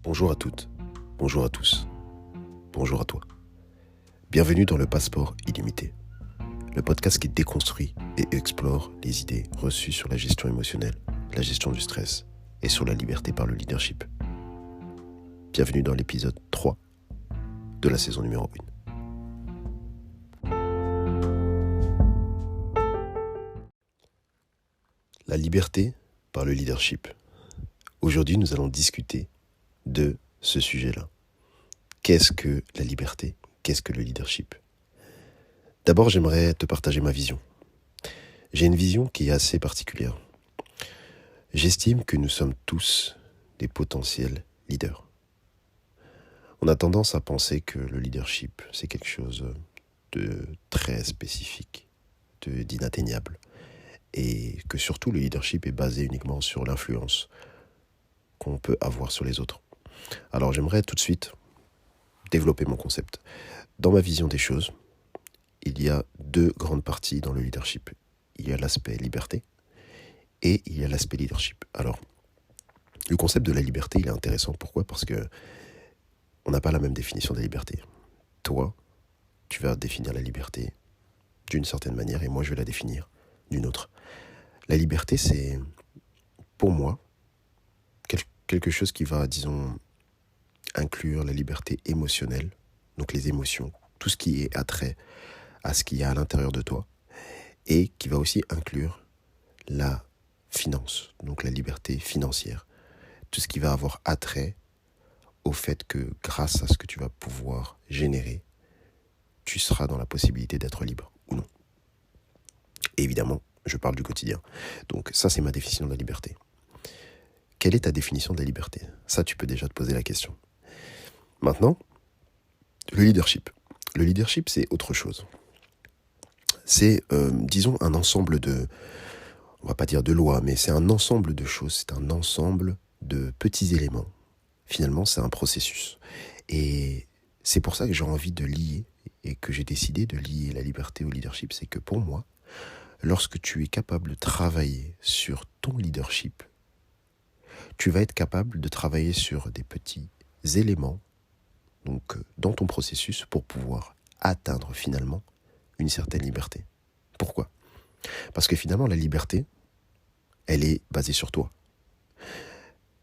Bonjour à toutes, bonjour à tous, bonjour à toi. Bienvenue dans le Passeport illimité, le podcast qui déconstruit et explore les idées reçues sur la gestion émotionnelle, la gestion du stress et sur la liberté par le leadership. Bienvenue dans l'épisode 3 de la saison numéro 1. La liberté par le leadership. Aujourd'hui, nous allons discuter de ce sujet-là. Qu'est-ce que la liberté ? Qu'est-ce que le leadership ? D'abord, j'aimerais te partager ma vision. J'ai une vision qui est assez particulière. J'estime que nous sommes tous des potentiels leaders. On a tendance à penser que le leadership, c'est quelque chose de très spécifique, d'inatteignable, et que surtout le leadership est basé uniquement sur l'influence qu'on peut avoir sur les autres. Alors j'aimerais tout de suite développer mon concept. Dans ma vision des choses, il y a deux grandes parties dans le leadership. Il y a l'aspect liberté et il y a l'aspect leadership. Alors, le concept de la liberté, il est intéressant. Pourquoi ? Parce que on n'a pas la même définition de la liberté. Toi, tu vas définir la liberté d'une certaine manière et moi, je vais la définir d'une autre. La liberté, c'est, pour moi, quelque chose qui va, disons, inclure la liberté émotionnelle, donc les émotions, tout ce qui est attrait à ce qu'il y a à l'intérieur de toi, et qui va aussi inclure la finance, donc la liberté financière, tout ce qui va avoir attrait au fait que grâce à ce que tu vas pouvoir générer, tu seras dans la possibilité d'être libre ou non. Et évidemment, je parle du quotidien. Donc ça, c'est ma définition de la liberté. Quelle est ta définition de la liberté ? Ça, tu peux déjà te poser la question. Maintenant, le leadership. Le leadership, c'est autre chose. C'est, disons, un ensemble de, on va pas dire de lois, mais c'est un ensemble de choses, c'est un ensemble de petits éléments. Finalement, c'est un processus. Et c'est pour ça que j'ai envie de lier, et que j'ai décidé de lier la liberté au leadership, c'est que pour moi, lorsque tu es capable de travailler sur ton leadership, tu vas être capable de travailler sur des petits éléments, donc dans ton processus, pour pouvoir atteindre finalement une certaine liberté. Pourquoi ? Parce que finalement, la liberté, elle est basée sur toi.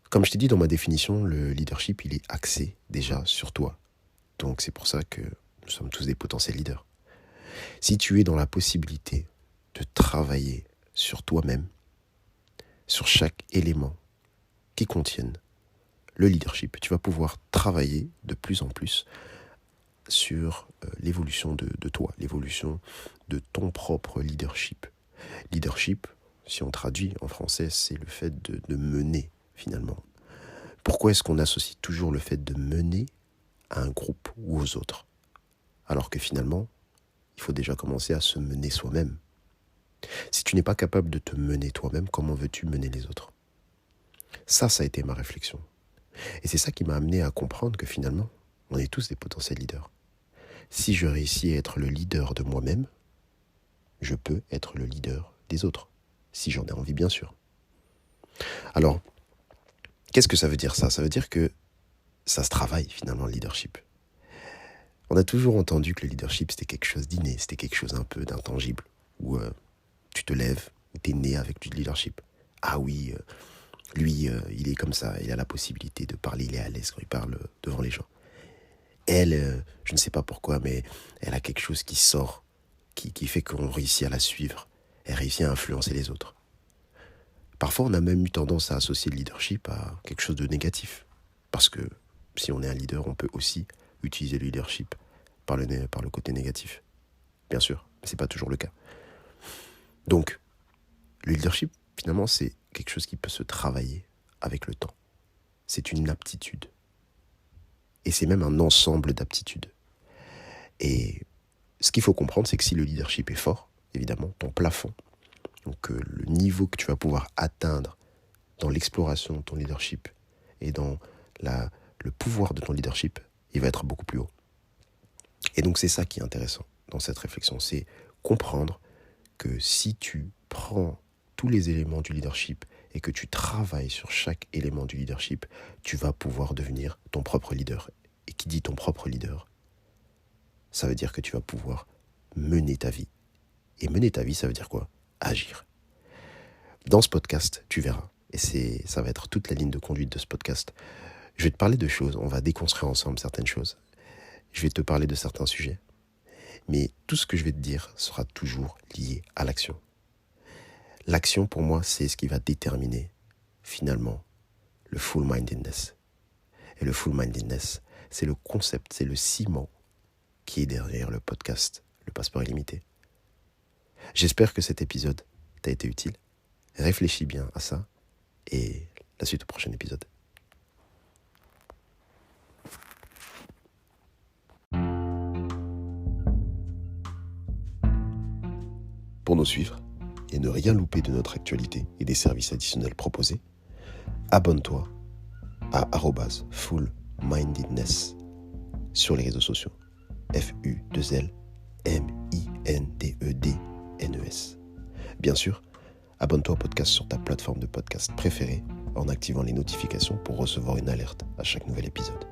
Comme je t'ai dit dans ma définition, le leadership, il est axé déjà sur toi. Donc c'est pour ça que nous sommes tous des potentiels leaders. Si tu es dans la possibilité de travailler sur toi-même, sur chaque élément qui contienne le leadership, tu vas pouvoir travailler de plus en plus sur l'évolution de toi, l'évolution de ton propre leadership. Leadership, si on traduit en français, c'est le fait de mener finalement. Pourquoi est-ce qu'on associe toujours le fait de mener à un groupe ou aux autres ? Alors que finalement, il faut déjà commencer à se mener soi-même. Si tu n'es pas capable de te mener toi-même, comment veux-tu mener les autres ? Ça a été ma réflexion. Et c'est ça qui m'a amené à comprendre que finalement, on est tous des potentiels leaders. Si je réussis à être le leader de moi-même, je peux être le leader des autres. Si j'en ai envie, bien sûr. Alors, qu'est-ce que ça veut dire ça ? Ça veut dire que ça se travaille finalement, le leadership. On a toujours entendu que le leadership, c'était quelque chose d'inné, c'était quelque chose un peu d'intangible, où tu te lèves, tu es né avec du leadership. Ah oui, lui, il est comme ça, il a la possibilité de parler, il est à l'aise quand il parle devant les gens. Elle, je ne sais pas pourquoi, mais elle a quelque chose qui sort, qui fait qu'on réussit à la suivre. Elle réussit à influencer les autres. Parfois, on a même eu tendance à associer le leadership à quelque chose de négatif. Parce que si on est un leader, on peut aussi utiliser le leadership par le côté négatif. Bien sûr, mais ce n'est pas toujours le cas. Donc, le leadership, finalement, c'est quelque chose qui peut se travailler avec le temps. C'est une aptitude. Et c'est même un ensemble d'aptitudes. Et ce qu'il faut comprendre, c'est que si le leadership est fort, évidemment, ton plafond, donc le niveau que tu vas pouvoir atteindre dans l'exploration de ton leadership et dans le pouvoir de ton leadership, il va être beaucoup plus haut. Et donc c'est ça qui est intéressant dans cette réflexion, c'est comprendre que si tu prends tous les éléments du leadership et que tu travailles sur chaque élément du leadership, tu vas pouvoir devenir ton propre leader. Et qui dit ton propre leader, ça veut dire que tu vas pouvoir mener ta vie. Et mener ta vie, ça veut dire quoi? Agir. Dans ce podcast, tu verras, et ça va être toute la ligne de conduite de ce podcast, je vais te parler de choses, on va déconstruire ensemble certaines choses. Je vais te parler de certains sujets, mais tout ce que je vais te dire sera toujours lié à l'action. L'action, pour moi, c'est ce qui va déterminer, finalement, le full-mindedness. Et le full-mindedness, c'est le concept, c'est le ciment qui est derrière le podcast, le Passeport illimité. J'espère que cet épisode t'a été utile. Réfléchis bien à ça et la suite au prochain épisode. Pour nous suivre et ne rien louper de notre actualité et des services additionnels proposés, abonne-toi à @fullmindedness sur les réseaux sociaux. FULMINDEDNES. Bien sûr, abonne-toi au podcast sur ta plateforme de podcast préférée en activant les notifications pour recevoir une alerte à chaque nouvel épisode.